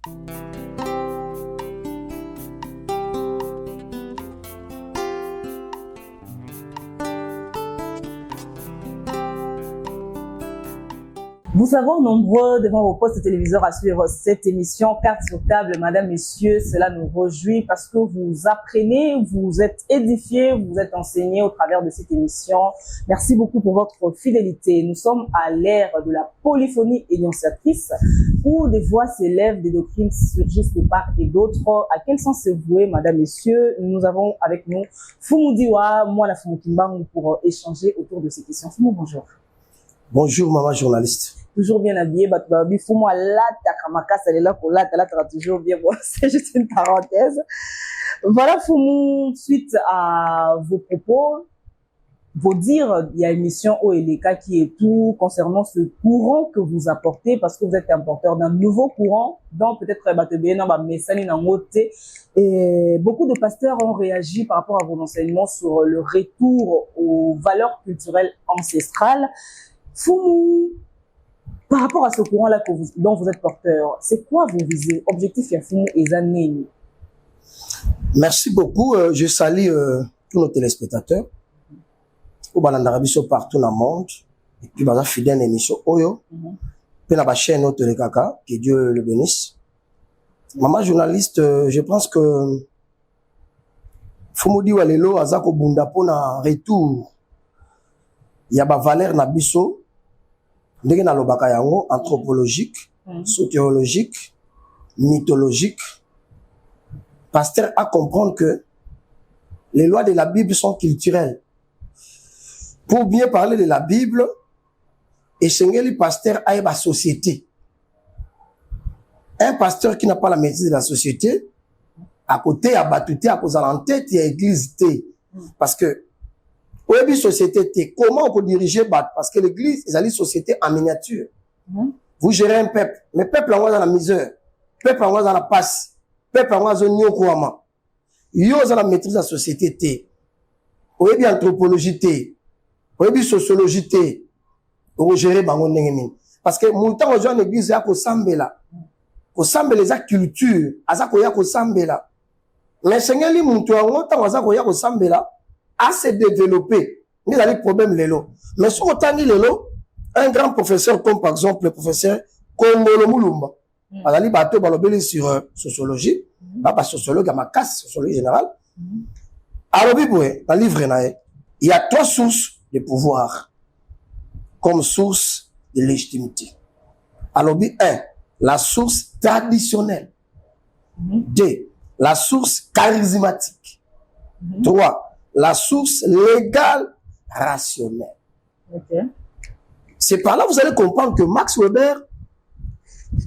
Vous savez, nombreux devant vos postes téléviseurs à suivre cette émission Cartes sur table. Madame, messieurs, cela nous réjouit parce que vous apprenez, vous êtes édifiés, vous êtes enseignés au travers de cette émission. Merci beaucoup pour votre fidélité. Nous sommes à l'ère de la polyphonie énonciatrice où des voix s'élèvent, des doctrines surgissent de part et d'autre. À quel sens se vouer, madame, messieurs? Nous avons avec nous Fumu Diwa, moi la Fumu Kimbang, pour échanger autour de ces questions. Fumu, bonjour. Bonjour, maman journaliste. Toujours bien habillé, Batbabi, Fumu là, Takamaka, c'est là pour là, toujours bien. Bon, c'est juste une parenthèse. Voilà, Fumu, suite à vos propos, vos dires, il y a une mission OLK qui est tout concernant ce courant que vous apportez parce que vous êtes un porteur d'un nouveau courant, donc peut-être et beaucoup de pasteurs ont réagi par rapport à vos enseignements sur le retour aux valeurs culturelles ancestrales. Fumu, par rapport à ce courant-là dont vous êtes porteur, c'est quoi vos visées, objectifs et Fumu et Zaneni? Merci beaucoup. Je salue tous nos téléspectateurs. Au Balandarabiso partout dans le monde. Et puis, bah, fidèle émission Oyo. Puis, la chaîne Notre Kaka, que Dieu le bénisse. Maman journaliste, je pense que Fumudi Walelo, Azako Bundapo, na retour. Il y a ba valeur na biso. Ndenge na lobaka yango, anthropologique, soteriologique, mythologique. Pasteur a comprendre que les lois de la Bible sont culturelles. Pour bien parler de la Bible, et Sengeli pasteur a une société. Un pasteur qui n'a pas la maîtrise de la société, à côté, à battuté, à cause de l'entête, il y a l'église. Parce que, au début, société, comment on peut diriger bat? Parce que l'église, ils ont une société en miniature. Vous gérez un peuple. Mais le peuple en dans la misère. Le peuple en dans la passe. Le peuple en dans le kouama. Ils ont la maîtrise de la société. Au début, anthropologie. Au début, sociologie. Au gérer bango ndengeni. Parce que, mon temps, aux gens de l'église, il y a qu'au sambela. Qu'au sambela, les culture. Azako ya qu'au sambela. Mais Seigneur, li mon temps, azako ya qu'au sambela. À se développer. Il y a des problèmes, lélo. Mais sur autant de lélo, un grand professeur, comme par exemple le professeur Kongolo Moulumba, il y a sur sociologie, pas sociologue, ma casse, sociologie générale. Alors, dans le livre, il y a 3 sources de pouvoir comme source de légitimité. Alors, 1, la source traditionnelle. 2, la source charismatique. 3, la source légale rationnelle. C'est par là que vous allez comprendre que Max Weber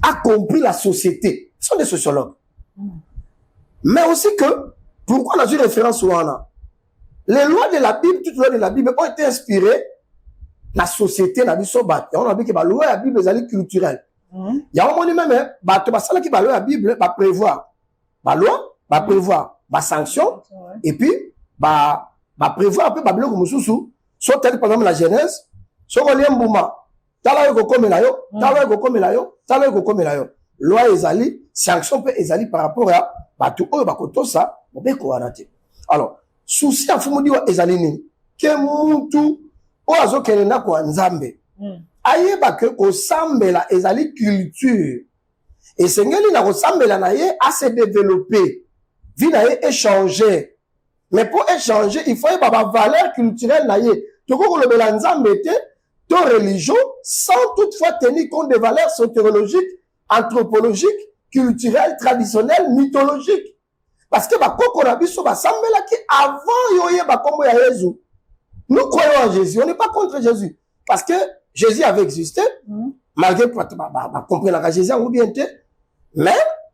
a compris la société. Ce sont des sociologues. Mais aussi que, pourquoi on a eu référence au Wana? Les lois de la Bible, toutes les lois de la Bible ont été inspirées de la société, la Bisobat. Et on a vu que la loi de la Bible est culturelle. Il y a un moment même, qui va loi de la Bible va prévoir. La loi va prévoir la sanction. Et puis, prévoir un peu Babylone comme sous soit tel par exemple la Genèse, soit on lien bouma, tala yo comme la yo, tala yo comme la yo, tala yo comme la yo. Loi ezali, sanction peut ezali par rapport à batu oyo bakoto ça, bobeko arate. Alors, souci à Fumu Diwa ezali ni ke muntu o azokele na ko nzambe. Ayeba ke ko sambela ezali culture. Et sengeli na ko sambela na ye a se développer, vie na ye échanger. Mais pour échanger, il faut avoir une valeur culturelle. Tu peux le nzambe ton religion sans toutefois tenir compte des valeurs soteriologiques, anthropologiques, culturelles, traditionnelles, mythologiques. Parce que avant nous croyons en Jésus. On n'est pas contre Jésus. Parce que Jésus avait existé, malgré que Jésus a bien été. Mais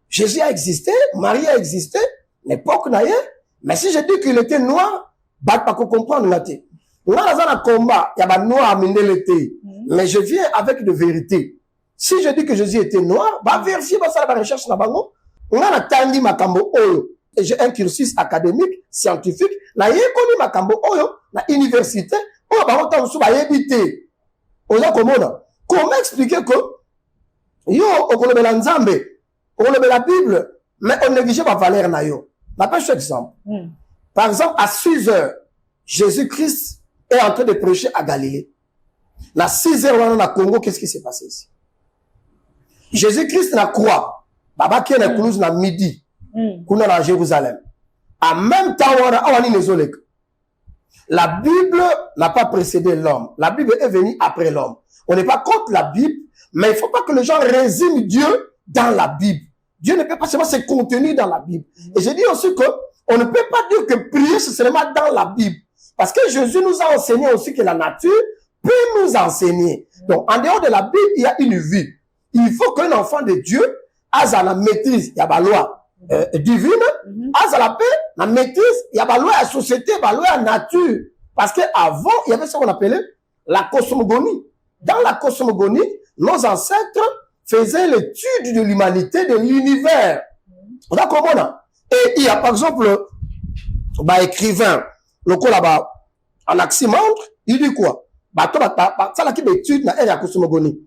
Jésus a existé, Marie a existé, l'époque n'a rien. Mais si je dis qu'il était noir, pas comprendre la tête. Moi, dans un combat, il y a un noir à l'été. Mais je viens avec de vérité. Si je dis que Jésus était noir, vérifier, ça la recherche na bango. On a tandi makambo oyo. J'ai un cursus académique, scientifique. Na yekoni makambo oyo, na université. Oyo bango ta musu ba yebité. Oza komona. Comment expliquer que yo okolobela nzambe On le met la Bible, mais on néglige pas valeur nayo. La pêche exemple. Par exemple, à 6 heures, Jésus-Christ est en train de prêcher à Galilée. À 6 heures, on a Congo, qu'est-ce qui s'est passé ici? Jésus-Christ n'a croix. Baba qui est na midi. Qu'on a à Jérusalem. En même temps, on a les la Bible n'a pas précédé l'homme. La Bible est venue après l'homme. On n'est pas contre la Bible, mais il ne faut pas que les gens résument Dieu dans la Bible. Dieu ne peut pas seulement se contenir dans la Bible. Et je dis aussi que on ne peut pas dire que prier, c'est seulement dans la Bible. Parce que Jésus nous a enseigné aussi que la nature peut nous enseigner. Donc, en dehors de la Bible, il y a une vie. Il faut qu'un enfant de Dieu ait la maîtrise, il y a la loi divine, ait la paix, la maîtrise, il y a la loi à la société, la loi à la nature. Parce qu'avant, il y avait ce qu'on appelait la cosmogonie. Dans la cosmogonie, nos ancêtres faisaient l'étude de l'humanité, de l'univers. Vous comprenez? Et il y a par exemple, écrivain, le coup là-bas, Anaximandre, il dit quoi? Ça là qui étude la cosmogonie.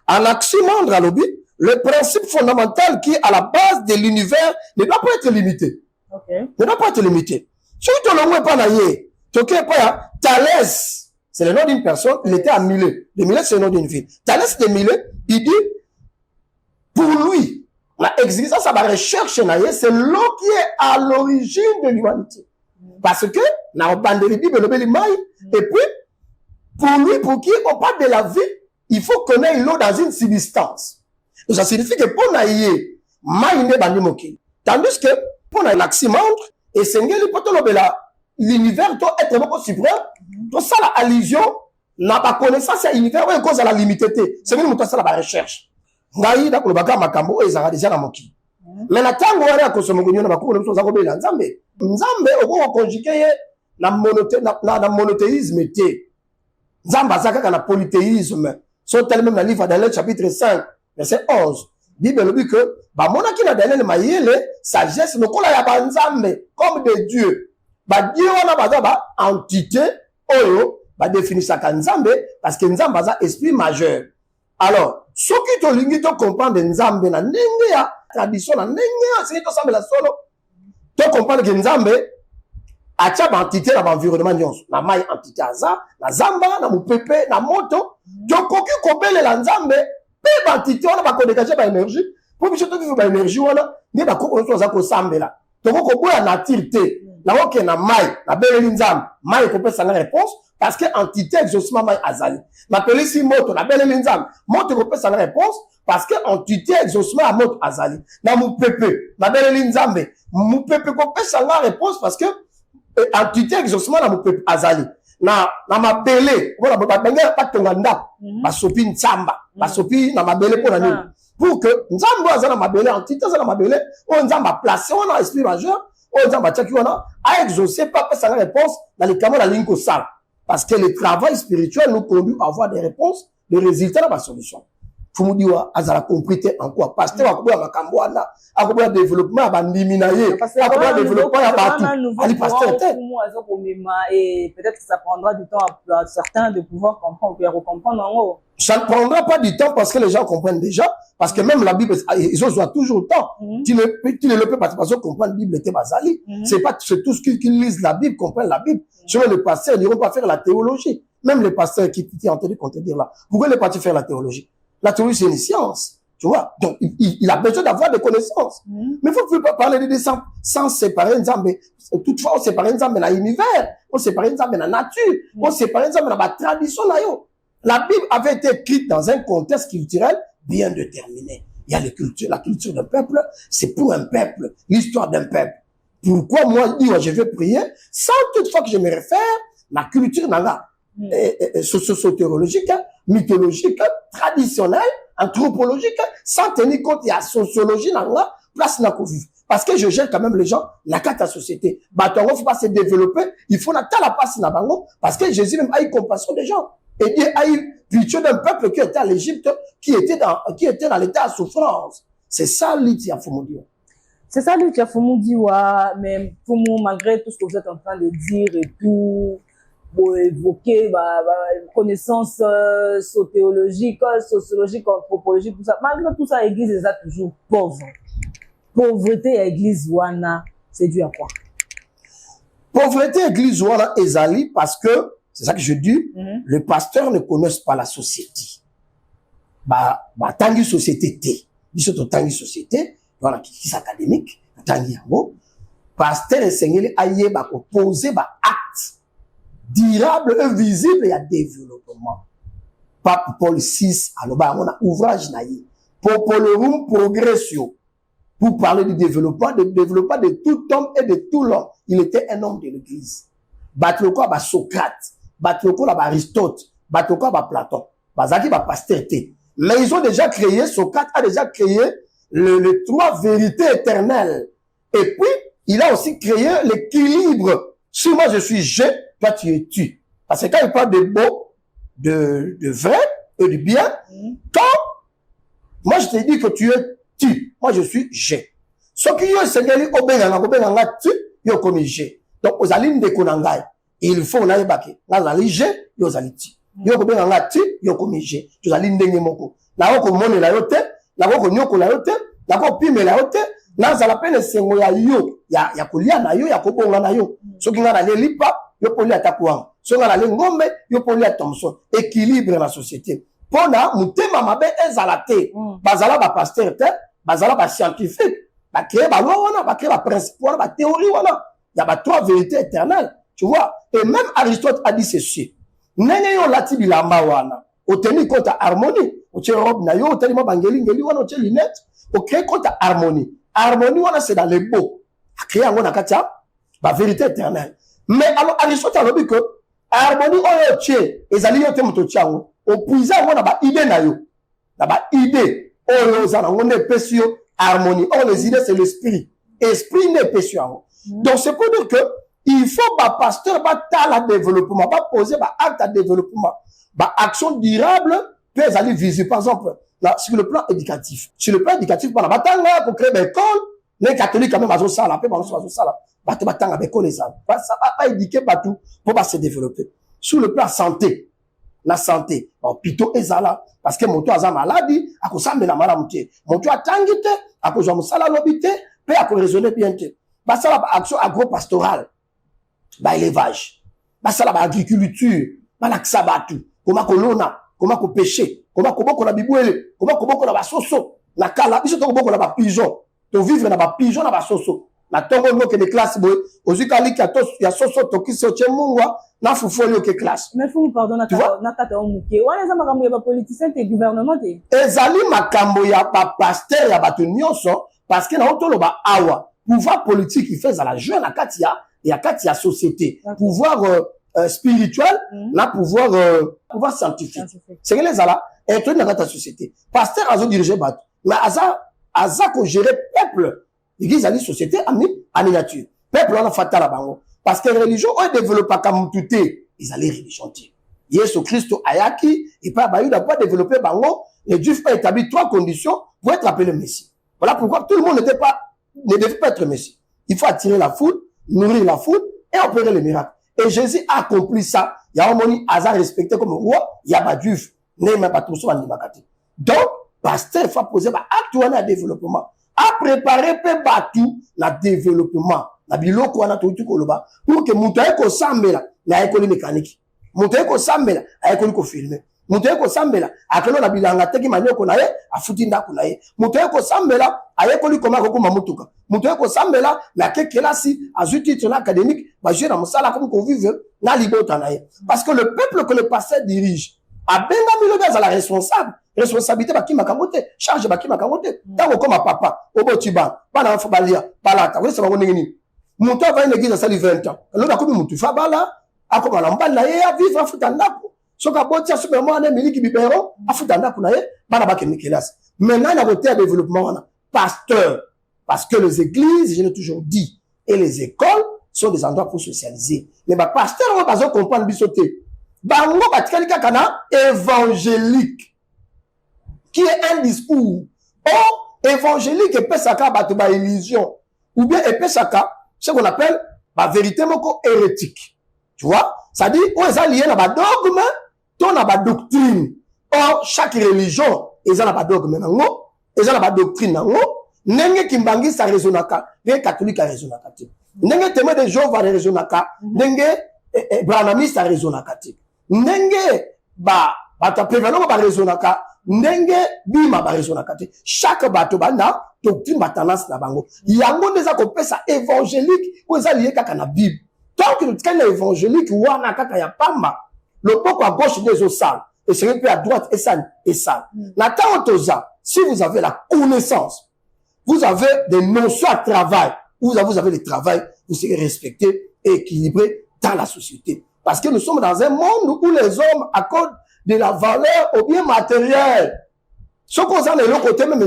Anaximandre, le principe fondamental qui est à la base de l'univers ne doit pas être limité. Ne doit pas être limité. Si tu ne le pas naïe, Thalès, c'est le nom d'une personne, il était à Milet. De Milet, c'est le nom d'une ville. Thalès de Milet, il dit, pour lui, l'existence à la recherche, c'est l'eau qui est à l'origine de l'humanité. Parce que, dans la bande de la Bible, et puis, pour lui, pour qui on parle de la vie, il faut connaître l'eau dans une substance. Donc, ça signifie que pour naïe, maïne bandi moki. Tandis que, pour Anaximandre, et Sengeli, pour l'univers doit être beaucoup suprême. Donc, ça, la allusion, n'a pas connaissance à l'univers, ou cause à la limité. C'est même ça la recherche. Naïe, d'accord, le bagage makambo, et ça déjà la moki. Mais la tango, on a consommé, on a beaucoup de choses à combler là. Nzambe, on conjugué, na monothéisme, Nzamba, ça, quand on a polythéisme, sont tellement dans le livre Daniel, chapitre 5, verset 11. Bible dit que, mon qui n'a Daniel, maïele, sagesse, nous, qu'on a Nzambe, comme des dieux. Dieu, on a entité, oyo, définir ça comme Nzambe, parce que Nzambe, c'est esprit majeur. Alors, ceux qui te linguent, te comprennent de Nzambe, na nenge ya tradition, na nenge ya, c'est que ça me la solo. Tu comprends que Nzambe, a tia entité dans l'environnement nyonso. Na mai entité aza, na zamba, na mupepe, na moto. Tu koki kobele la Nzambe, pe entité, on a pas dégager ba énergie. Pour que tu te ba énergie, on a, ni ba ko on ko sambe la. Tu ko boya nature te. Na oke na mai, na bele Nzambe, mai ko peut la réponse. Parce que entité exaucement mai azali. M'appelle si moto, na belle linzam. Moto ko pesa la réponse parce que entité exaucement à moto azali. Na mu pepe, na belle linzambe. Mu pepe ko pesa la réponse parce que entité exaucement na mu pepe azali. Na mabele, voilà ba benga pa tonganda. Ba sopi nzamba, ba sopi na mabele pour nani. Pour que nzambo azala mabele, entité azala mabele, on nzamba placé on a esprit majeur, on nzamba tchaki on a exaucer pas pesa la réponse dans les camons la ligne ko sala. Parce que le travail spirituel nous conduit à avoir des réponses, des résultats dans la solution. Faut me dire, azala compris en quoi? Pasteur, à quoi makambouana, à quoi développement, à liminaye, à quoi développement, à partout. Ali pasteur, et peut-être que ça prendra du temps à certains de pouvoir comprendre, ou recomprendre en haut. Ça ne prendra pas du temps parce que les gens comprennent déjà, parce que même la Bible, ils ont toujours le temps. Tu ne le peux pas parce que comprendre la Bible était basali. C'est tout ce qui lisent la Bible, comprennent la Bible. Selon les pasteurs, ils n'iront pas faire la théologie. Même les pasteurs qui étaient en train de contredire là. Pourquoi ne pas faire la théologie? La théologie, c'est une science. Tu vois? Donc, il a besoin d'avoir des connaissances. Mais il faut pas parler de des sans séparer une zambe. Toutefois, on sépare une zambe dans l'univers. On sépare une zambe dans la nature. On sépare une zambe dans la tradition là, yo. La Bible avait été écrite dans un contexte culturel bien déterminé. Il y a la culture d'un peuple, c'est pour un peuple, l'histoire d'un peuple. Pourquoi moi, je vais prier sans toutefois que je me réfère à la culture socio-théologique, mythologique, traditionnelle, anthropologique, sans tenir compte de la sociologie, place n'a qu'on vivre. Parce que je gère quand même les gens, la carte à société. Il faut pas se développer, il faut la place n'a bango, parce que Jésus même a eu compassion des gens. Et Dieu a eu pitié d'un peuple qui était à l'Égypte, qui était dans l'état de souffrance. C'est ça, l'idée, Foumoudi. C'est ça, l'idée, Foumoudi, mais Foumou, malgré tout ce que vous êtes en train de dire et tout, pour évoquer connaissances théologiques, sociologiques, anthropologiques, tout ça. Malgré tout ça, l'église est toujours pauvre. Pauvreté à l'église wana, c'est dû à quoi? Pauvreté à l'église wana ezali parce que, c'est ça que je dis, le pasteur ne connaît pas la société. Tangi société T. Biso tangi société, voilà, qui est académique, tangi yango. Pasteur et seigneur aye poser acte durable et visible et à développement. Pape Paul VI, alors on a ouvrage naïe. Popolorum progressio. Pour parler du développement de tout homme et de tout l'homme. Il était un homme de l'église. Batloko ba Socrate, Batloko ba Aristote, Batloko ba Platon. Bazaki ba pasteur T. Mais ils ont déjà créé, Socrate a déjà créé les trois vérités éternelles. Et puis, il a aussi créé l'équilibre. Si moi je suis je, toi tu es tu. Parce que quand il parle de beau, de vrai et de bien, quand moi je te dis que tu es tu, moi je suis je. Ce qui est Seigneur, obéanga tu, yo comme je. Donc, aux alines de Konangai, il faut na yebake. Na zali je, yo zali tu. Yo obéanga tu, yo comme je. Tu zali ndenge moko. Na ko mone la yote, na ko nyoko la yote, na ko pime la yote. Na za la peine sengo ya yo ya kolia na yo ya kobonga na yo soki nga na lipa yo poli atakuang soki nga na ngombe yo poli atomson équilibre la société pona mutema mabe ezala te bazala ba pasteur te bazala ba scientifique ba créer ba loi wana ba créer ba principe wana ba théorie wana ya ba trois vérités éternelles tu vois et même Aristote a dit ceci nene yo lati bilamba wana oteni compte harmonie o tche robe na yo oteni mo bangeli ngeli wana o tche lunette o créer compte harmonie. Harmonie, c'est dans les beaux. A créé un katia, la vérité éternelle. Mais alors, Aristote a dit que, harmonie, on est tché, et zali yote moto tchango, au puisa, on a ba idée na yo. Na ba idée, on est pétio, harmonie. Or, les idées, c'est l'esprit. Esprit n'est pétio. Donc, c'est pour dire que, il faut, ba pasteur, ba tal à développement, ba poser, ba acte à développement, ba action durable, peut aller visible. Par exemple, là, sur le plan éducatif. Sur le plan éducatif, pour créer des écoles, les catholiques, quand même, ils ont ça, là, ils ont ça, ça va pas éduquer partout pour pas se développer. Sur le plan santé, la santé, plutôt ezala, parce que mon toit a maladie, à cause de la maladie, mon toit a tangité, à cause de la lobité, puis à cause raisonner bien. Bah, ça va action agro-pastorale, bah, élevage, bah, ça va agriculture, bah, l'axabatu, comment colonna, comment qu'on pêcher, comment qu'on a bibouélé, comment qu'on a basoso, la kala, biso to qu'on a ba pigeon, to vivre na ba pigeon na basoso, na tongo ngo que les classes boy, ozikali ka to ya soso to ki so chemungwa na fufolio ke classe. Mais faut pardon na kata omuke, wana za makambo ya ba politicien te gouvernement te. Ezali makambo ya ba pasteur ya bato nyonso parce que na otolo ba awa, pouvoir politique il fait à la jeune na katia ya katia société, pouvoir spirituel, na pouvoir scientifique. C'est que les ala être dans ta société. Pasteur a dirigé bat, mais aza ko gérer peuple. L'église a dit société en miniature. Peuple on a fait la bango parce que religion on développe pas comme tout est, ils allaient religion. Yesu Christ ayaki et pas ba pas développer bango, et Dieu a établi trois conditions pour être appelé Messie. Voilà pourquoi tout le monde ne devait pas être Messie. Il faut attirer la foule, nourrir la foule et opérer les miracles. Et Jésus a accompli ça. Il y a un moment Hazard respecté comme roi, il y a pas du donc, pasteur, il faut poser acte à développement. À préparer peu batou la développement. La biloko na tout koloba pour que mutaye ko sambela na école mécanique. Mutaye ko sambela a école ko filmer. Mutaye ko sambela akelo na bilanga teki manyoko na ye afuti ndako na ye. Mutaye ko sambela a école ko mako mamutuka. Mutaye ko sambela na ke kelasi azuti titre académique ba jouer na musala comme ko vivre na libota na ye. Parce que le peuple que le pasteur dirige a benga miloga za la responsabilité baki makamote charge baki makamote tango comme papa obotiba bana fa balia balata wese bango ngini muto va une église à 20 ans alors comme mutu fa bala akoma la mbala ye a vivre afuta ndako soka botia super mo ane miliki bibero afuta ndako na ye bana baki mikelas maintenant la côté développement wana pasteur parce que les églises je l'ai toujours dit et les écoles sont des endroits pour socialiser mais ba pasteur on va pas comprendre bisoté bango batikali kaka na évangélique qui est un discours. Or, évangélique et pesaka bato ba illusion. Ou bien et pesaka, ce qu'on appelle la vérité moko hérétique. Tu vois? Ça dit, on est lié à un dogme, on a une doctrine. Or, chaque religion, ils ont un dogme, ils ont une doctrine. Nenge kimbangi sa rezonaka, les catholiques a rezonaka. Nenge témoin de Jéhovah a rezonaka, nenge branamiste a rezonaka. Nenge ta prévenant ba rezonaka, nenge bima ba rezonaka. Chaque bateau banda doctrine batanas na bango. Yango neza ko pesa évangélique ou eza lié kaka na Bible. Tant que le évangélique wana kaka ya pamba, le poko à gauche des osal et c'est peu à droite et ça et ça. Nata otoza, si vous avez la connaissance, vous avez des notions à travail, vous avez le travail, vous serez respecté et équilibré dans la société. Parce que nous sommes dans un monde où les hommes accordent de la valeur au bien matériel. Ce qu'on a de l'autre côté, même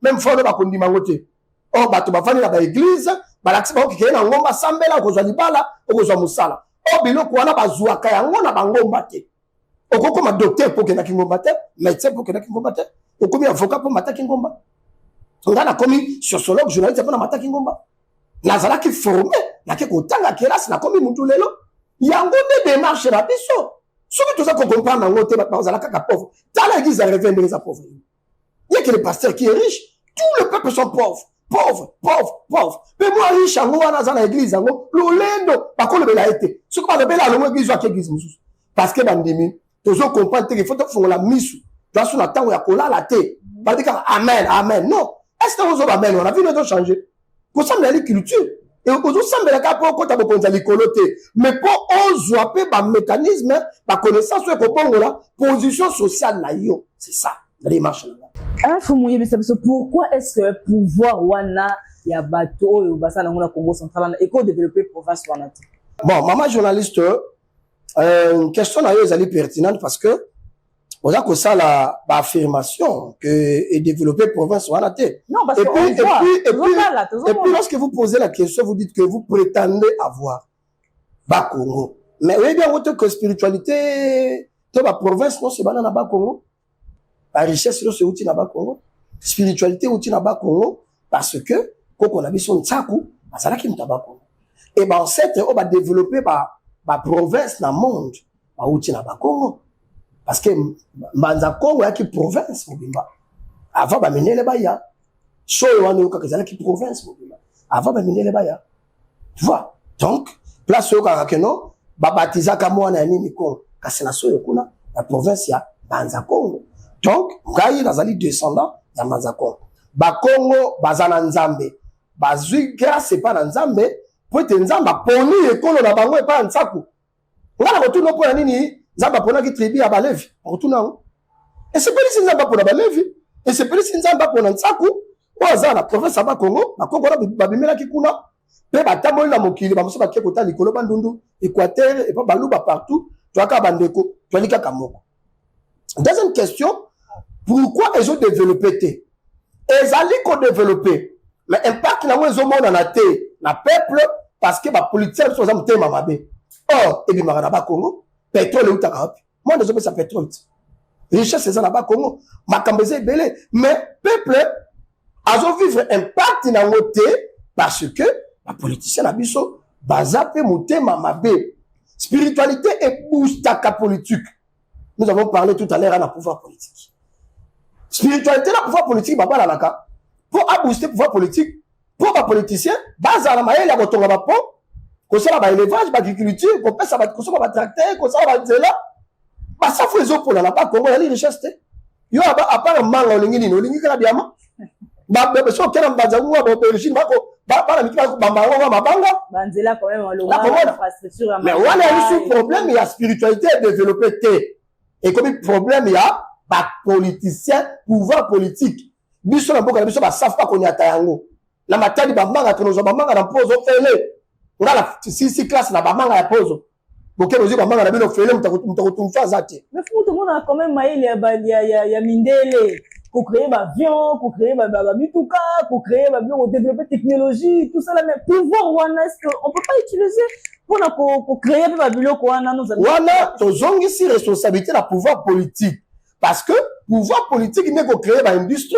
même fort ba kondima ngote. Oh, bato bafani na ba église, ba laksi ba ki na ngomba sambela ko zwa libala, ko zwa musala. Oh, biloko wana bazuaka yango na bangomba te. Okoko ma docteur pour que na kingomba te, médecin pour que na kingomba te, okomi avocat pour mata kingomba. Nga na komi sociologue journaliste pour na mata kingomba. Nazala ki formé, na ke kotanga kelasi na komi mutu lelo. Yango de démarche na biso. Soki tout ça qu'on comprend dans l'autre, bazala kaka pauvre. Dans l'église, il revient de les pauvres. Il y a que le pasteur qui est riche, tout le peuple sont pauvres. Pauvres, pauvres, pauvres. Mais moi, riche, en gros, dans l'église, en gros, l'olendo, par contre, le bel a été. Ce qu'on appelle la l'église, ou à quelle église, parce que, bandemi, tous on comprend qu'il faut faire la mise. Dans son temps, il y a cola la thé. Pas dire amen, amen. Non. Est-ce que vous avez amen? On a vu les deux changer. Vous savez, la culture. Et vous savez, la pour quand vous avez les colotés. Mais pour oser, par mécanisme, par connaissance, la position sociale, là, c'est ça, la démarche là. Pourquoi est-ce que le pouvoir wana ya bateau et au bassin dans le Congo central et qu'on développe province wana? Bon, maman journaliste, question là, elle est pertinente parce que on a que ça la affirmation que est développée province wana. Non, parce que et puis lorsque vous posez la question, vous dites que vous prétendez avoir Bas Congo. Mais oui bien votre que spiritualité de la province non c'est banana Bas Congo. La richesse c'est outil na Bas Congo. Spiritualité outil na Bas Congo parce que quand on a vu son tsaku, ça là qui nous Bas Congo. Et ben cette on va développer ba province dans monde, ba outil na Bas Congo. Parce que Mbanza Congo y'a qui province mobimba. Avant ba mener les baya. Soyo wana yoka kezala qui province mobimba. Avant ba mener les baya. Tu vois? Donc place yoka kakeno ba batiza kamo na nini Congo. Kasina soyo kuna la province ya Mbanza Congo. Donc ngai nazali descendant ya Mbanza Congo. Ba Congo bazana nzambe. Bazui grâce pas na nzambe pour te nzamba poni ekolo na bango epa nsaku. Ngala ko tuno po nini Zamba pona ki tribu ya balevi, retourna. Et c'est pas ici Zamba pona balevi, et c'est pas ici Zamba pona nsaku, ou aza la province Aba Congo, na Congo na babimela ki kuna, pe batamoli na mokili, ba muso ba kekota likolo bandundu, Équateur et pas baluba partout, tu as ka bandeko, tu as nika kamoko. Deuxième question, pourquoi ils ont développé té? Ils allaient qu'on développé, mais impact na wezo mona na té, na peuple parce que ba politique so za mutema mabe. Or, et bi marana Aba Congo pétrole ou takapi. Moi, je sais pétrole. Richesse, c'est ça là-bas, Congo. Ma cambézé belé. Mais, peuple, a vivre impact dans notre parce que, la politicienne a biso, baza pe mouté mamabé. Spiritualité et boostaka politique. Nous avons parlé tout à l'heure à la pouvoir politique. Spiritualité, la pouvoir politique, baba la naka. Pour booster le pouvoir politique, pour les politiciens, baza la maille, la botonga bapo, qu'on ça va élevage, agriculture, qu'on peut ça va tracteur, qu'on ça va zela. Bah ça faut les autres pour la pas Congo la richesse. Yo à part manga olingi no olingi kala biama. Ba so kena mbaza ngwa ba origine bako ba la mikika ko bamba ngwa mabanga. Banzela quand même le infrastructure. Mais voilà un problème il y a spiritualité développée et comme problème il y a ba politicien pouvoir politique. Biso na boka biso ba savent pas qu'on y a tayango. La matadi bambanga tonozo bambanga na pozo fele. Ngala si classe na bamanga ya pozo. Boké bozi bamanga na bino fele mutakotumfa zate. Mais tout le monde a quand même maïli ya mindele pour créer ba avion, pour créer ba bituka, pour créer ba bio développer technologie, tout ça là mais pouvoir wana est-ce qu'on peut pas utiliser pour créer ba bio ko wana nous wana tozongi si responsabilité la pouvoir politique parce que pouvoir politique n'est ko créer ba industrie.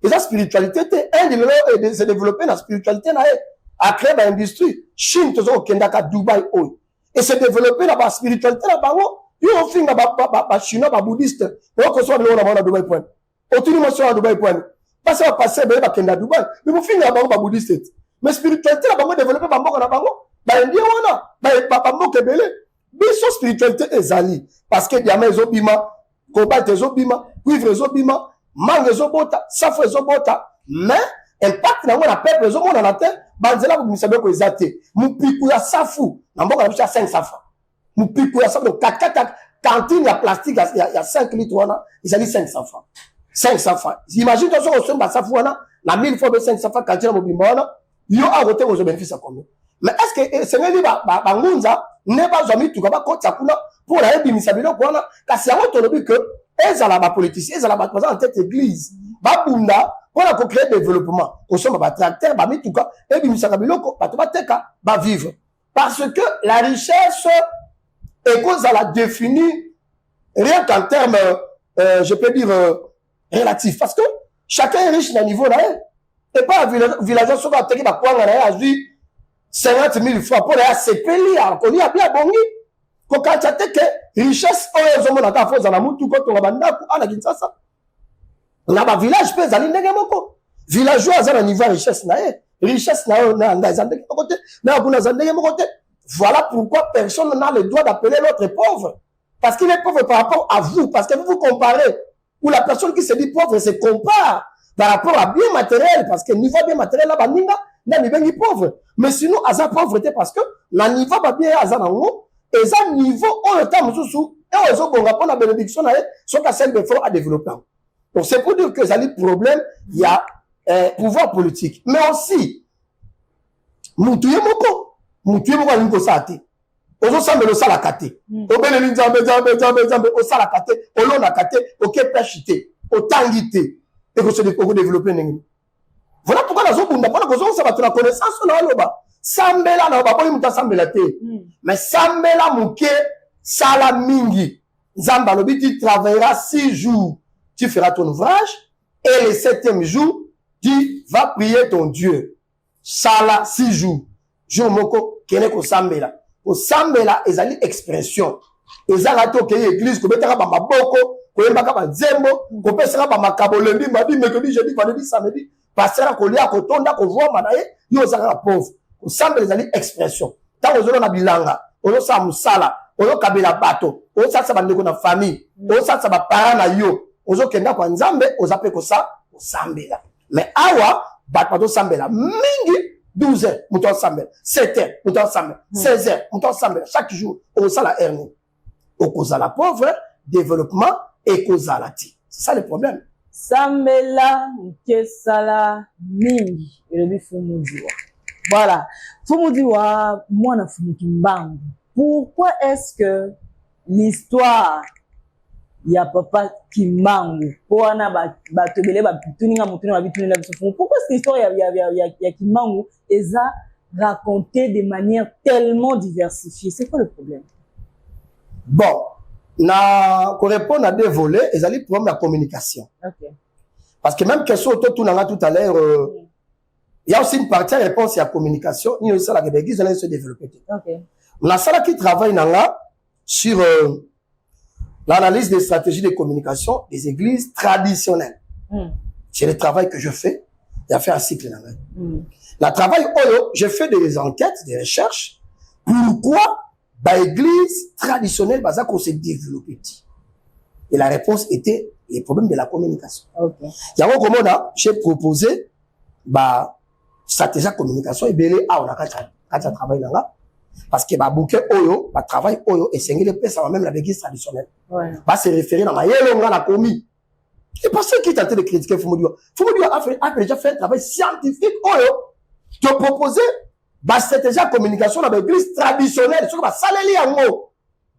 Et la spiritualité est se développer la spiritualité na à créer une industrie. Chine, toujours au Kendaka, Dubaï, et se développer dans la spiritualité là-bas. Yo au fin ba chinois ba bouddhiste. On ko so na Dubai point. Otuni mo so na Dubai point. Parce que passer ba kenda Dubai. Mais mo fin ba bouddhiste. Mais spiritualité là-bas développer ba mboko na bango. Ba india wana ba mboko belé. Biso spiritualité ezali parce que diamant ezobima, cobalt ezobima, cuivre ezobima, mangue ezobota, safo ezobota. Mais impact na ngona peuple ezomona na terre. Banzela ko misabe ko ezate. Mupiku ya safu. Na mboko na biso 5 safa. Mupiku ya safu de 4 cantine ya plastique ya 5 litres wana, ils allaient 500 francs. 500 francs. Imagine toi on somba safu wana, na 1000 fois de 500 francs cantine mobimba wana, yo a roté aux bénéfices à combien? Mais est-ce que c'est ngeli ba ngunza ne ba zomi tuka ba kota kuna pour la ebimisa biloko wana kasi yango tolobi que ezala ba politiciens, ezala ba présent en tête église. Ba bunda pour la créer développement. Au somba ba tracteur, ba mituka ebimisa biloko, ba to ba teka, ba vivre. Parce que la richesse et cause à la définir rien qu'en termes, je peux dire, relatifs. Parce que chacun est riche dans le niveau là. Et pas un villageois qui a été à 50 000 francs pour aller à CPLI, à Koli, à bien bongi. Quand tu as été richesse, on est en train de faire la moutou, quand on a banda, on a dit ça. On a un village, peut aller n'est pas villageois, à un niveau richesse, richesse, voilà pourquoi personne n'a le droit d'appeler l'autre pauvre. Parce qu'il est pauvre par rapport à vous. Parce que vous vous comparez. Ou la personne qui se dit pauvre se compare par rapport à bien matériel. Parce que niveau bien matériel, là, n'a ni pauvre. Mais sinon, à sa pauvreté, parce que la niveau va bien à sa nango, et ça niveau, on le temps sous, et on a bon la bénédiction, sont à celle de fort à développer. Donc c'est pour dire que ça dit problème, il y a pouvoir politique. Mais aussi, nous tuons beaucoup. Mutuye moko alingi kosala ozosambela osalaka te obeleli nzambe osalaka te olonaka te okepeshi te otangi te ekodéveloppe ndenge. Voilà pourquoi nazobunda mpona kozongisa bato na connaissance na oloba sambela na baboyi moto asambela te mais sambela moke sala mingi. Nzambe alobi tu travailleras 6 jours, tu feras ton ouvrage, et le 7e jour tu vas prier ton Dieu. Sala 6 jours. Jour moko kene ko sambela ezali expression ezala to ke église ko betaka ba maboko ko yembaka ba nzembo ko pesaka ba makabo lundi mardi mercredi jeudi vendredi samedi passer ko lia ko tonda ko voma na ye yo zaka pauvre ko sambela ezali expression tango zolo na bilanga ozo sa musala ozo kabela bato ozo sa bandeko na famille ozo sa ba parents na yo ozo kenda kwa nzambe oza pe ko sambela. Mais awa bato sambela mingi 12 heures, mouton sambel. 7 heures, mouton sambel. 16 heures, mouton sambel. Chaque jour, on sait la hernie. On cause la pauvre, développement et cause la ti. C'est ça le problème. Sambela, Nkesala, Mingi. Et le Fumudiwa. Voilà. Fumudiwa, moi, na Fumukimbangu. Pourquoi est-ce que l'histoire ya papa Kimbangu pourquoi cette histoire ya Kimbangu est racontée de manière tellement diversifiée? C'est quoi le problème? Bon, pour répondre à des volets, ils allaient prendre la communication. Okay. Parce que même question tout à l'heure, il y a aussi une partie à réponse à la communication, il y a aussi la Église, elle se développer. Okay. La salle qui travaille sur l'analyse des stratégies de communication des églises traditionnelles. C'est le travail que je fais. Il y a fait un cycle. Le travail, je fais des enquêtes, des recherches. Pourquoi l'église traditionnelle va se développer? Et la réponse était les problèmes de la communication. Okay. J'ai proposé stratégie de communication et on a travaillé là. Parce que bouquet oyo, travail oyo, et c'est même la église traditionnelle. Ouais. Se référer dans ma yelonga la commis. Et parce qu'il tentait de critiquer Fumudiwa. Fumudiwa a déjà fait un travail scientifique oyo. De proposer, stratégie de communication dans l'église traditionnelle. Ce que saleli yango.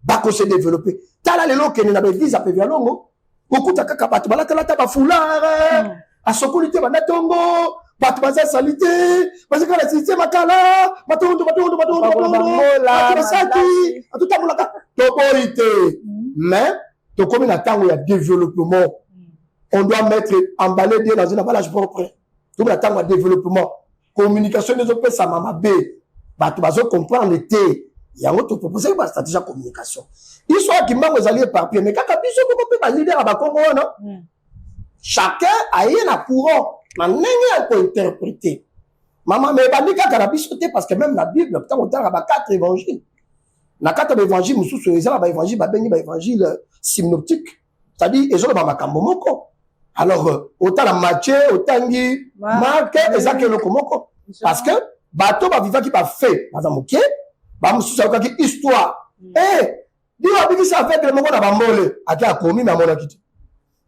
Bako se développer. Tala lelo kene na l'église a pévia longo. Beaucoup ta kaka batu balata lata ba foulard. A sokulité banatongo. Batu baza salite, parce que la système makala, batondo, mais, comme il attend il y a développement, on doit mettre, emballer bien dans une emballage propre. Tout le temps, développement, communication des autres, ça m'a bé, batu bazo comprendre le thé, Il y a autre proposé une stratégie de communication. Histoire qui m'a allé éparpillé, mais quand biso peut leader à Congo, non? Chacun a un courant, n'a pas interprété. Maman, mais pas dit qu'à la bisoté parce que même la Bible, quand on a 4 évangiles. Na 4 évangiles, nous sommes sur les évangiles, évangile synoptique. C'est-à-dire, ils ont ma camomoko. Alors, autant la Matthieu, autant Guy, Marc, et ça que le komoko. Parce que, bateau, va vivre qui va fait, par exemple, ok, bah, nous sommes sur histoire. Eh, dis-moi, ça fait que le moment n'a mole, à qui a commis, mais à mon acquis.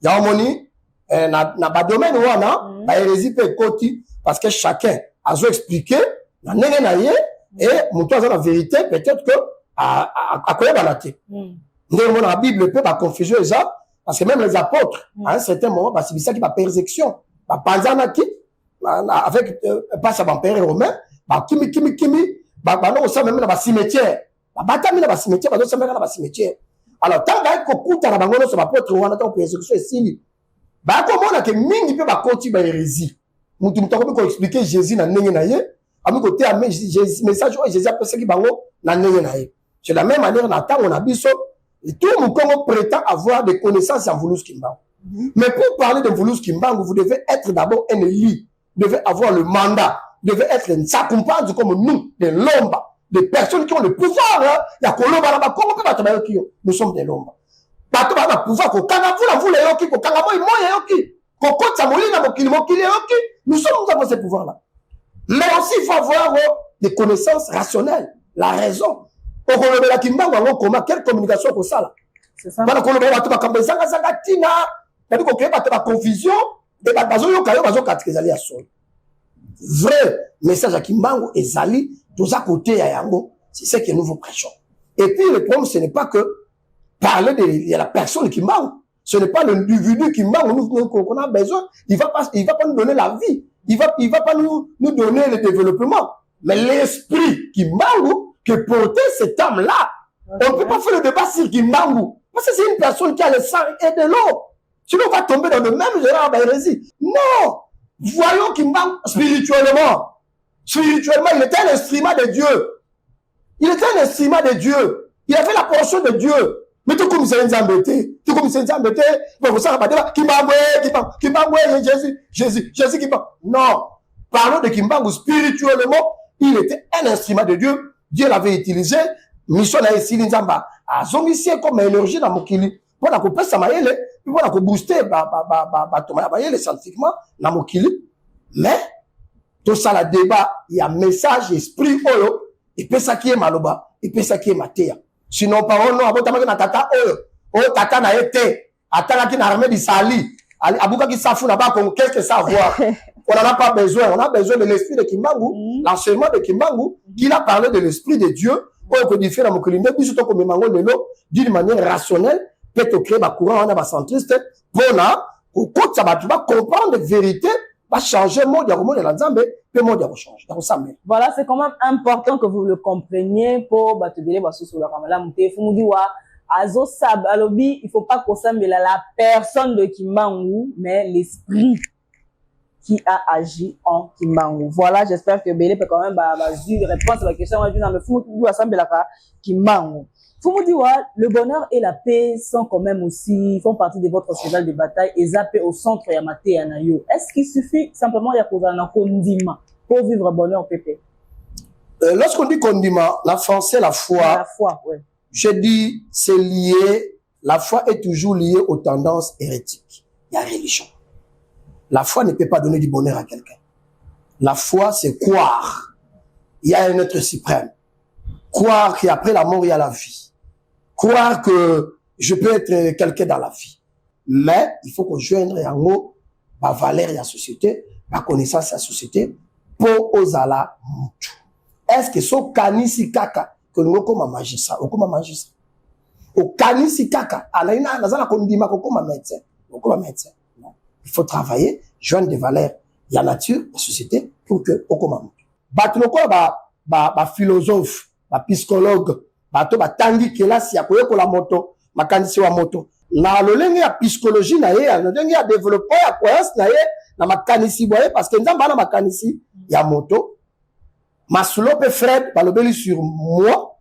Il y a un moni, na pas domaine, ou non, bah, hérésie peut côté, parce que chacun a zo expliqué, na n'engé na yé, et, mon toit, la vérité, peut-être que, à quoi la tête. Dans la Bible, peut pas confusion les gens, parce que même les apôtres, à un certain moment, c'est ça qui va persécution. Bah, pas avec, pas ça va père romain, bah, kimi, bah, non, ça même dans le cimetière. Bah, batami dans le cimetière, bah, ça même dans le cimetière. Alors, tant que beaucoup de bangono sur apôtre, on attend persécution et signe. Bah, comment on a que mingi peut pas continuer à hérésie. Nous, tout le temps, qu'on expliquer Jésus dans n'engé na yé, à mon côté, à message, Jésus a persécuté bango, dans n'engé na yé. C'est la même manière, on attend, on a biso, et tout le monde prétend avoir des connaissances en Voulous Kimbangu. Mais pour parler de Voulous Kimbangu, vous devez être d'abord un élu. Vous devez avoir le mandat. Vous devez être un accompagnant comme nous, des lombas, des personnes qui ont le pouvoir. Il y a Kolomba là-bas. Comment peut battre qui nous sommes des lombas. Bateau va le pouvoir. Quand vous voulez yoki, quand vous yoki, quand Samolina mokili yoki, nous avons ce pouvoir-là. Mais aussi, il faut avoir des connaissances rationnelles, la raison. Quelle communication pour ça là? C'est ça. Confusion et vrai message à Kimbangu et Zali, tous à côté à Yango, c'est ce que nous vous prêchons. Et puis le problème, ce n'est pas que parler de la personne Kimbangu, ce n'est pas l'individu Kimbangu qu'on a besoin, il va pas nous donner la vie, il va pas nous donner le développement, mais l'esprit Kimbangu que porter cette âme-là. Okay. On ne peut pas faire le débat sur Kimbangu. Parce que c'est une personne qui a le sang et de l'eau. Sinon, on va tomber dans le même genre d'hérésie. Non! Voyons Kimbangu spirituellement. Spirituellement, il était un instrument de Dieu. Il était un instrument de Dieu. Il avait la portion de Dieu. Mais tout comme c'est un embêté. Tout comme c'est un embêté. Bon, vous savez pas, Kimbangu, Jésus, Kimbangu. Non. Parlons de Kimbangu spirituellement. Il était un instrument de Dieu. Dieu l'avait utilisé, mission na ici nzamba a zongisie comme énergie dans mokili pour na ko pesa mayele pour na ko booster ba toma mayele scientifiquement na mokili. Mais tout ça la débat, il y a message esprit oyo et pesa qui est maloba et pesa qui est matea. Sinon pas on non abotama na tata oyo o tata na été atala ki na armée du Sali abuka ki safu na ba ko qu'est-ce que ça voir. On n'en a pas besoin. On a besoin de l'esprit de Kimbangu, l'enseignement de Kimbangu, qui a parlé de l'esprit de Dieu, pour codifier la mokoline, surtout comme Mango de l'eau, d'une manière rationnelle, peut créer un courant, on a centriste, pour au côté ça va comprendre la vérité, va changer le monde, il y a de la Zambé, puis le monde va changer. Voilà, c'est quand même important que vous le compreniez pour battre sur la ramala mouté. Faut nous dire, Azo Sab, alobi, il faut pas qu'on s'amène la personne de Kimbangu, mais l'esprit qui a agi en Kimbangu. Voilà, j'espère que Bélé peut quand même répondre à la question. Mais faut nous dire Kimbangu. Faut nous dire le bonheur et la paix sont quand même aussi font partie de votre cheval de bataille et zappé au centre Yamate Yanayo. Est-ce qu'il suffit simplement de causer un condiment pour vivre bonheur pépé? Lorsqu'on dit condiment, la français la foi. La foi, ouais. Je dis c'est lié. La foi est toujours liée aux tendances hérétiques. Il y a religion. La foi ne peut pas donner du bonheur à quelqu'un. La foi, c'est croire. Il y a un être suprême. Croire qu'après la mort, il y a la vie. Croire que je peux être quelqu'un dans la vie. Mais, il faut qu'on joigne en haut, ma valeur et la société, ma connaissance et la société, pour osala mutu. Est-ce que so kanisi kaka, que nous comme magistrat, ou comme magistrat? Au kanisi kaka, alaina, nazala kondima, comme médecin, ou comme médecin. Il faut travailler, joindre des valeurs, il y a nature, la société, pour que, au commun. Batuloko, philosophe, psychologue, tangi kela si akoye ko la moto, makanisi wa moto. Na lolenge ya psychologie na ye, na lolenge ya développement ya croyance na ye, na makanisi boye, parce que nzamba na makanisi ya moto. Masulope Fred, balobeli sur moi,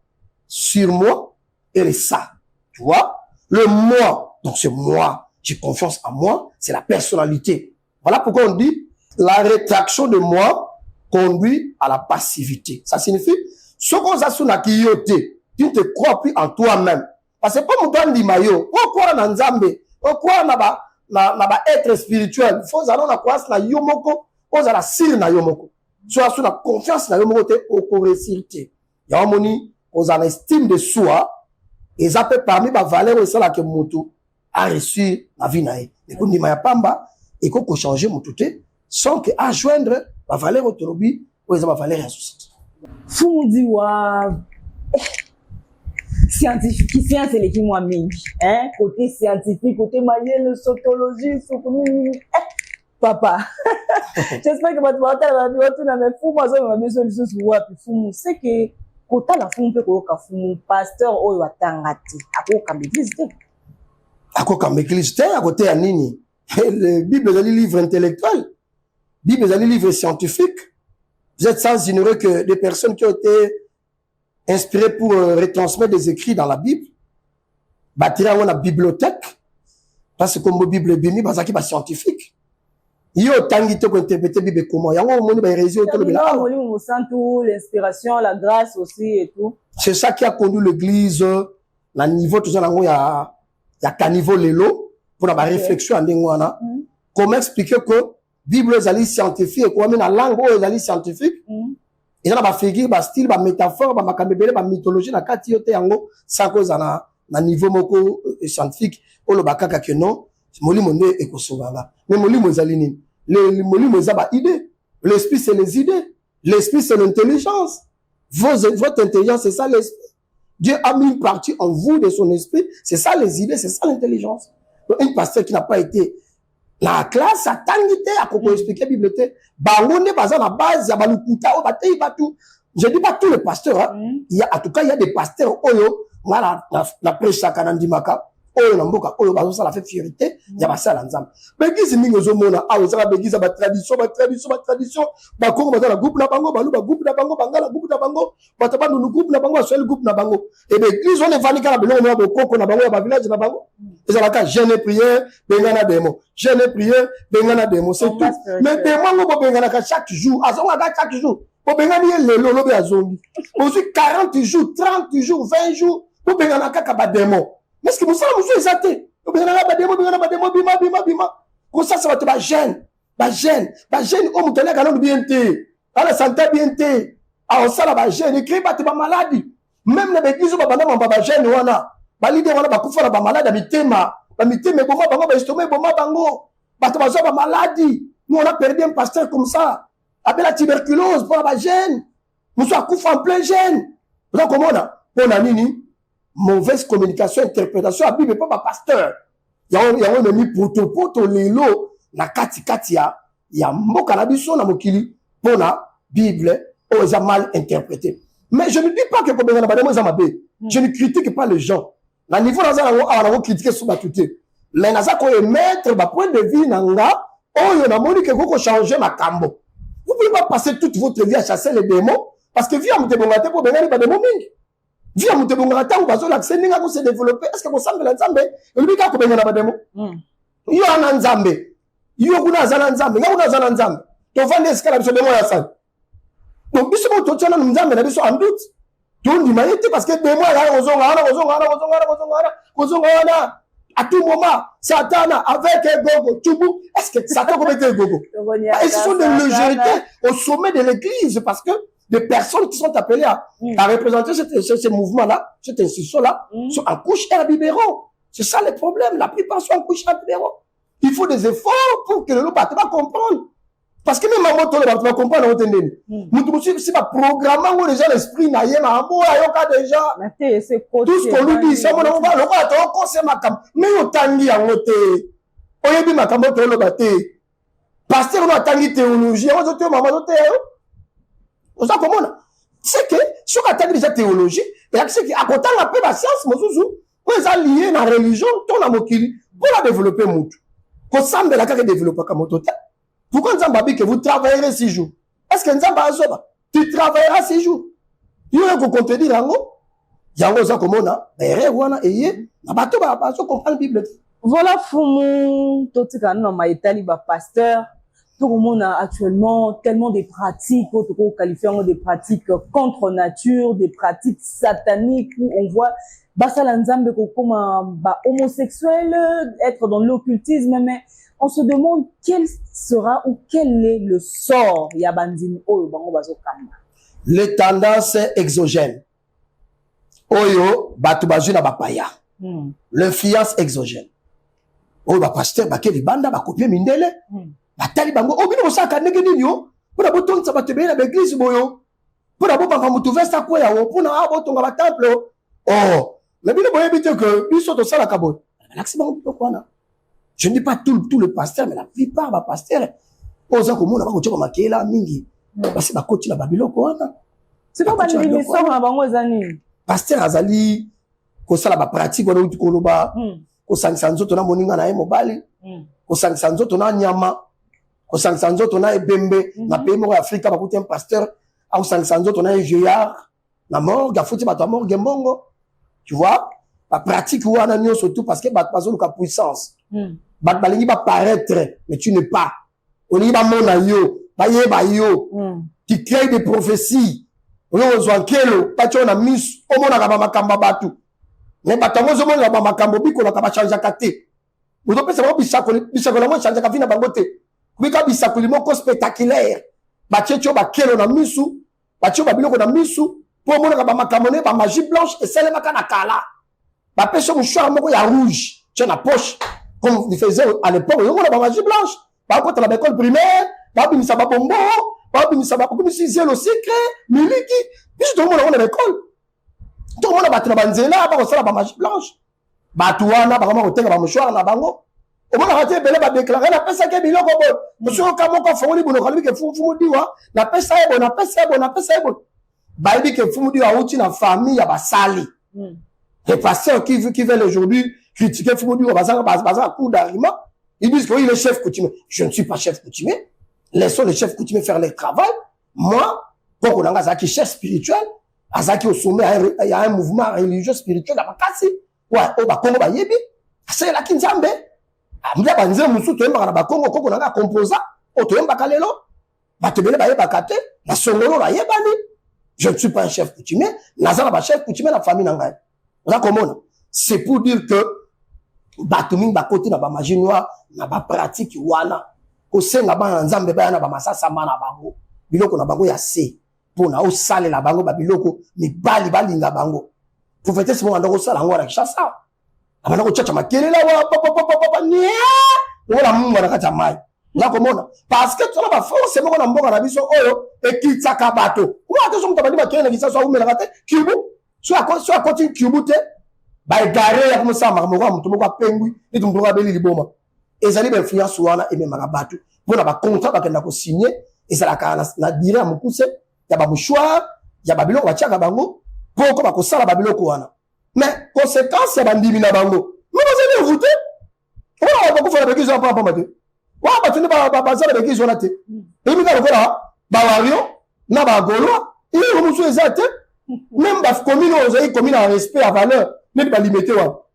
sur moi et le ça. Tu vois? Le moi, donc c'est moi, j'ai confiance en moi, c'est la personnalité. Voilà pourquoi on dit la rétraction de moi conduit à la passivité. Ça signifie, ce qu'on a sur la quilloté, tu ne te crois plus en toi-même. Parce que pas mon temps dit maillot, pourquoi on a nzambe, pourquoi on a être spirituel, faut que on a quoi na yomoko, faut la sir na yomoko. Soit sur la confiance na yomoko te au récité. Il y a un moni, on a l'estime de soi, et ça peut parmi les valeurs et ça là que moto a reçu la vie nae. Et qu'on dit maya pamba, et qu'on peut changer mon tout sans que à joindre la valeur autonomie ou les valeurs associées. Fou dit wa scientifique, science et l'équipe moi mingi, hein, côté scientifique, côté manuel, sociologie, papa. J'espère que votre mental va bien tout dans mes fous, moi ça m'a bien solution sur moi puis fou, c'est que kota la fou peut ko ka fou pasteur oyo atangati, ako ka église te. Ako ka église te, à côté à nini. La Bible est un livre intellectuel. La Bible est un livre scientifique. Vous êtes sans ignorer que des personnes qui ont été inspirées pour retransmettre des écrits dans la Bible, bâtir une bibliothèque, parce que comme la Bible est bénie, parce que c'est scientifique. Il y a autant de gens qui interprétent la Bible comment. Il y a l'inspiration, la grâce aussi et tout. C'est ça qui a conduit l'église, la niveau, tout ça, il y a caniveau l'élo, pour la réflexion en dengwana. Comment expliquer que la Bible est scientifique et comment la langue est scientifique? Et là, figure, style, métaphore, mythologie, la katiote yango, sans cause na niveau moko scientifique, ou le bakaka que non, moli monde et kosovanga. Mais moli mozalini, le moli mozaba idée. L'esprit, c'est les idées. L'esprit, c'est l'intelligence. Votre intelligence, c'est ça l'esprit. Dieu a mis une partie en vous de son esprit. C'est ça les idées, c'est ça l'intelligence. Donc, une pasteur qui n'a pas été la classe, a tangité, à quoi expliquer la Bible. Bangonne, basé à la base, il y a balukuta, tout. Je dis pas tous les pasteurs, hein. Il y a, en tout cas, il y a des pasteurs, oyo, voilà, la prêche, ça, kanandimaka. Oyo namboka oyo bazo ça la fait fierté ya basala nzambe begizi mingi ozomona awo za begiza ba tradition ba kongo bazala groupe na bango balu ba groupe na bango bangala groupe na bango batabanu nu groupe na bango seul groupe na bango et begizi on est vani kala belongo na bokoko na bango ya ba village na bango ezala ka jeûne prière bengana demo jeûne prière bengana demo c'est tout mais demo ngo bengana ka chaque jour azonga ka chaque jour bo bengani lelo lobe azongi aussi 40 jours 30 jours 20 jours bo bengana ka ba demo. Mais ce que vous savez, vous êtes athées. Vous avez bima. Comme ça va te gêne. Gêne, oh, vous tenez canon bien té. À la santé bien té. Ah, on sala ba gêne. Écrit pas te maladie. Même les bêtises, on va pas gêne, on a. L'idée, on a pas couper la malade, mitema. Mitema, bon, bango, estomac, bon, bango. Ba maladie. Nous, on a perdu un pasteur comme ça. Avec la tuberculose, pour la gêne. Nous sommes couffés en plein gêne. Donc, comment on a? On a nini? Mauvaise communication, interprétation, la Bible n'est pas pasteur. Il y a un mis poto lelo, na kati ya mboka na biso na mokili, pour la Bible, ils ont mal interprété. Mais je ne dis pas que je ne critique pas les gens. Na niveau on a critiqué sur batuté. Mais na ko émettre ba point de vue nanga, oh na moni que vous changer ma cambo. Vous pouvez pas passer toute votre vie à chasser les démons parce que vie a monté bongate pour bengali ba démons mingi. Via mutebongata ou bazo l'accès ninga ko se développer est-ce que ko sambela nzambe elibika ko bengana bademo yo ana nzambe yo kuna zana nzambe nga kuna zana nzambe to vande escala biso demo ya sana donc biso mo to tshana nzambe na biso en doute to ndima yete parce que demo ya kozonga à tout moment Satan avec gogo tubu est-ce que Satan ko mettre gogo et ce sont des légèretés au sommet de l'église parce que des personnes qui sont appelées à représenter ce mouvement-là, cette institution-là, sont en couche et à biberon. C'est ça le problème. La plupart sont en couche et à biberon. Il faut des efforts pour que le loup va comprendre. Parce que même à moto, le va comprendre. Nous si pas programmant où déjà l'esprit n'a rien à amour, déjà. Tout ce qu'on lui dit, c'est mon amour, le roi a encore c'est ma cam. Mais au tangi à moté. Oyebi ma cam, le baté. Pasteur, on a tangi théologie, on a dit, maman, on sait comment c'est que si on a déjà théologie il y a que à côté on a peu la science mozuzu on est lié dans la religion ton amokili pour la développer mutu ko sambela ka développer ka motota pourquoi nzamba que vous travaillerez 6 jours est-ce que nzamba azoba tu travailleras 6 jours il y a ko contredire ngo yango za komona ere wana eye na bato ba so comprendre Bible. Voilà fumu totika na maitali ba pasteur. Tout le monde a actuellement tellement de pratiques, qualifiant des pratiques contre nature, des pratiques sataniques où on voit basala nzambe comme homosexuel, être dans l'occultisme, mais on se demande quel sera ou quel est le sort yabandini oyo bango bazokamba. Les tendances exogènes. Oyo batu bazu na bapaya. L'influence exogène. Oyo ba pasteur bakeli banda ba copier mindele. Batali bango obino osaka ndenge nini yo pona botonza batebe na église boyo pona bobanga mutu vesta ko yawo pona abotonga ba temple oh mais bino boye bité que biso to sala kabot l'accès bango kwana. Je ne dis pas tout le pasteur mais la plupart ba pasteur oza ko mona ba ko tshoko makela mingi parce ba koti na babiloko wana c'est pas bandi mission na bango ezani pasteur azali ko sala ba pratique wana uti ko loba ko sangisa nzoto na moninga na ye mobali ko sangisa nzoto na nyama ko sangisa nzoto na ebembe na pays moko ya Afrika bakuti un pasteur au sangisa nzoto na vieillard na morgue afuti bato morgue mbongo tu vois ba pratique wana nyo surtout parce que bato bazo luka puissance bato balingi ba paraître mais tu n'es pas olingi ba mona yo ba yeba yo tu crées des prophéties oyo zo ankelo pacho na miss omona ka ba makamba batu mais batango zo mona ba makambo bikola ka ba changer kate ozo pesa ba bisako na mo changer ka fina bango te bika bisakuli moko spectaculaire bachecho bakelo na misu bachecho babiloko na misu po mona ba makamone ba magie blanche et celle makana kala ba peso mouchoir moko ya rouge tient la poche comme il faisait à l'époque yo mona ba magie blanche ba ko la école primaire ba bimisa ba bombo ba bimisa ba comme si c'est le secret miliki biso to mona na école to mona ba tena banzela ba ko sala ba magie blanche ba tuana ba kama ko tenga ba mouchoir na bango omona raté belé ba déclarer na pesa ke biloko bo monsieur kamoko fongoli bono kalibi ke fumu diwa na pesa ebo na pesa ebo ba ebi ke fumu diwa uti na famille ya basali les pasteurs qui veulent aujourd'hui critiquer fumu diwa bazanga coup d'argument ils disent que oui le chef coutumier je ne suis pas chef coutumier laissons le chef coutumier faire le travail moi pour qu'on anga zaki chef spirituel azaki au sommet il y a un mouvement religieux spirituel à Makasi ouais o ba Kongo ba yebi c'est la kinzambe amdia banze musu to yemba na bakongo koko na composa o to yemba kalelo batebele ba yeba kate na songolo la yebani je ne suis pas un chef coutumier nazala ba chef coutumier na famille nangai on komona c'est pour dire que batuming ba côté na ba magie noire na ba pratique wana ko senga ba nzambe ba na ba masasa mana bango biloko na bango ya se pona o sale la bango ba biloko ni bali balinga bango pour fêter ce moment ndoko sala ngora kishasa abana ko chacha makelela wa papa nia wala mungu nakata mai nakomona parce que tu na ba force moko na mboka na biso oyo ekitsaka bato wa te so mutabandi bakena kisaso umela kate kibu so akoti kibu te ba egare ya kumsama moko mutu moko apengwi ni tumtu ka beli liboma ezali ba influence wana ememaka bato pona ba contrat bakenda ko signer ezala kana na dire mukuse ya ba mouchoir ya ba biloko bachaka bango poko ba ko sala ba biloko wana. Mais conséquence ya bandimi na bango mais vous allez voter on va pas faire des gens pas maté wa ba tuni ba za ba gens na te et mi ka lokola ba wario na ba golo il est musu ezate même ba commune ozo commune en respect à valeur mais ba limiter wa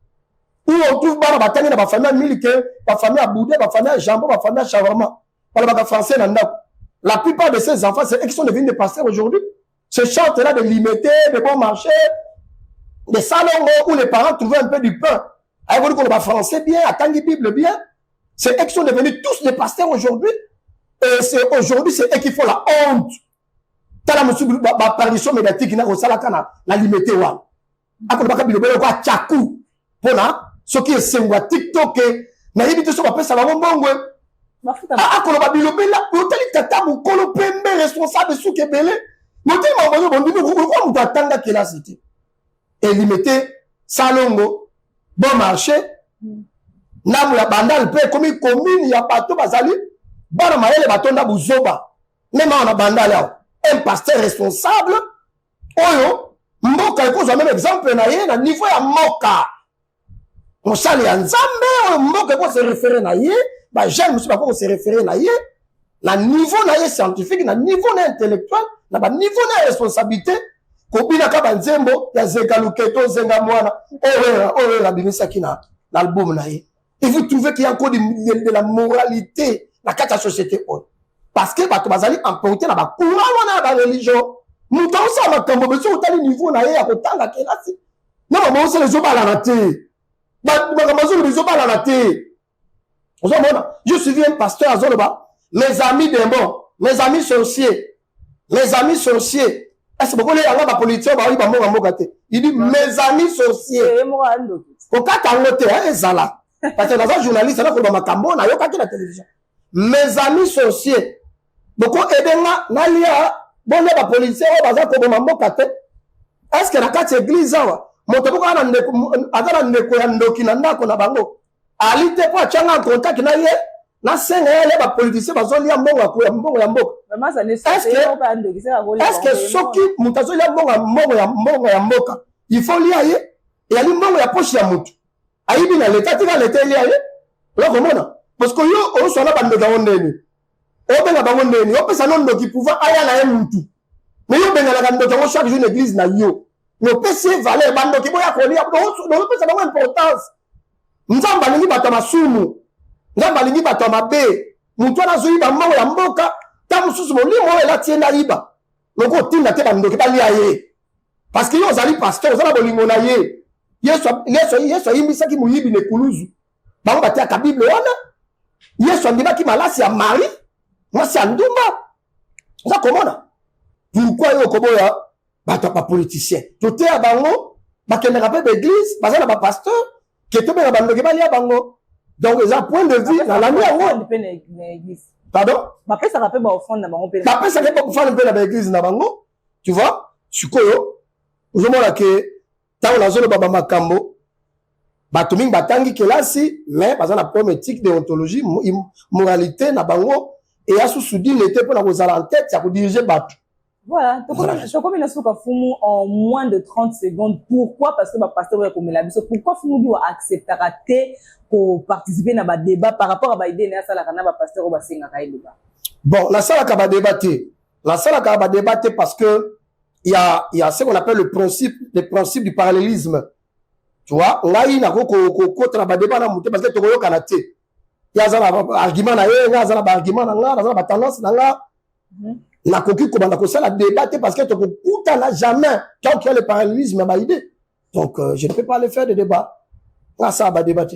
où on trouve ba batanga na ba famille milike ba famille à boudé ba famille à jambon ba famille à shawarma ba ba français na ndako la plupart de ces enfants c'est qui sont devenus des pasteurs aujourd'hui ce chante là de limiter de bon marché des salons où les parents trouvaient un peu du pain. Avec le français bien, attendent la Bible bien. C'est eux qui sont devenus tous des pasteurs aujourd'hui. Et c'est aujourd'hui, c'est eux qui font la honte. T'as la monsieur, apparition médiatique qui n'a pas la limité. Après, il y a un tchakou. Pona, ce qui est sengwa TikTok, na yibite so bape ça va mbongwe. Ah, quand on va bilober là, l'hôtel tata mu kolo pembe responsable sous kebele. L'hôtel m'a envoyé bon bino ko mu atanga que la cité. Et limité salongo bon marché namu ya bandal pe comme commune ya bato bazali bana mayele batonda buzoba même on a bandal là un pasteur responsable oyo mboka ekozwa même exemple na ye na niveau ya moka mosali ya nzambe oyo mboka ko se référer na ye ba jeune musu ba ko se référer na ye na niveau na ye scientifique na niveau na intellectuel na ba niveau na responsabilité Kobina kaba nzembo ya zeka luketo zenga mwana la bimisa kina l'album na ye. Et vous trouvez qu'il y a encore de la moralité dans la société. Parce que bato bazali emporté na ba courant wana ba religion. Muta osa makambo beso utali niveau na ye ya kotanga kelasi. Non mais on les oba la raté. Ba makambo les oba la raté. Je suis un pasteur à Zoloba. Mes amis d'Embo, mes amis sorciers, mes amis sorciers. Est-ce que vous voulez avoir ma politique? Il dit mes amis sorciers. Au cas où Zala. Parce que dans un journaliste, là, il y a la télévision. Mes amis sorciers. Donc, aidez-moi, Nalia, bon, la politique, est-ce que la carte église, mon tabou, Ali te kwa changa contact na ye na senga ele ba politicien bazoli ya mbongo ya mboka. Est-ce que soki mutazoli ya mbongo ya mboka il faut lia ye et ali mbongo ya poche ya mutu ayibi na leta tika leta lia ye lo komona parce que yo o so na bando ga ondeni o benga ba ondeni o pesa non doki pouvoir aya na ye mutu mais yo benga la ndo to chaque jour une église na yo no pese valeur bando ki boya ko lia do pesa ba importance. Nzamba lingi bato masumu nzamba lingi bato mabe mutu ana zui ba mbango ya mboka ta mususu molimo ela tienda iba loko tinda te bando ke balia ye parce que yo zali pasteur ozala bolingo na ye yeso yimbisa ki muyibi ne kuluzu bango batia ka bible wana yeso andima ki malasi ya mari mwasi ya ndumba oza komona pourquoi yo koboya bato ba politicien tote ya bango bakendaka pe d'église bazala ba pasteur. Donc, ils ont point de vue dans la nuit. Pardon? Ça rappelle ma offrande dans mon pays. Ça rappelle ma offrande dans l'église. Tu vois? Tu vois? Vous avez que, tant on a zone baba makambo, batuming batangi kelasi, mais, parce qu'on a pas éthique, déontologie, moralité, na bango, et à sous-soudi, l'été pour nous en tête, ça pour diriger battu. Voilà, comme il a Fumu en moins de 30 secondes. Pourquoi? Parce que ma pasteur va comme la pourquoi Fumu doit accepter pour participer dans le débat par rapport à l'idée de la pasteur va débat. Bon, la salle a débatté. La salle a débatté parce que il y a ce qu'on appelle le principe du parallélisme. Tu vois, là il y a contre la débat na muté parce que tokoyo kanate. Il y a un argument na ye, il y a un argument na nga, il y a une tendance na nga. La coquille commande à la débattre parce que tu n'a jamais quand il y a le parallélisme à idée. Donc je ne peux pas le faire de débat. Là ça va débattre.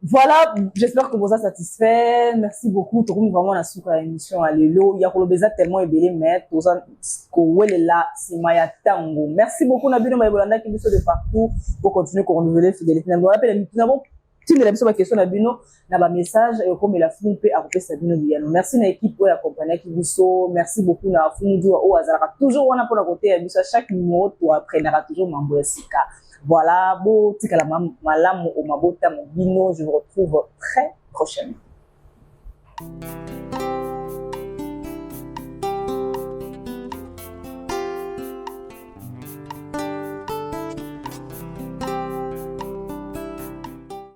Voilà, j'espère que vous êtes satisfait. Merci beaucoup. Tout le monde vraiment a suivi l'émission à l'élo. Il y a pour le tellement ébélé mais tout ça là c'est Maya Tango. Merci beaucoup Nabino Maïbolanda qui nous suit de partout pour continuer à renouveler fidélité. Nous avons si vous avez une question Nabino, na message et comme il a fumé à couper Sabino Biano. Merci à l'équipe pour accompagner qui vous merci beaucoup na Fumu au hasard. Toujours on a pour la côté à chaque numéro tu apprenneras toujours Mambo Sika. Voilà, beau tika la malam au mabota mon bino, je vous retrouve très prochainement.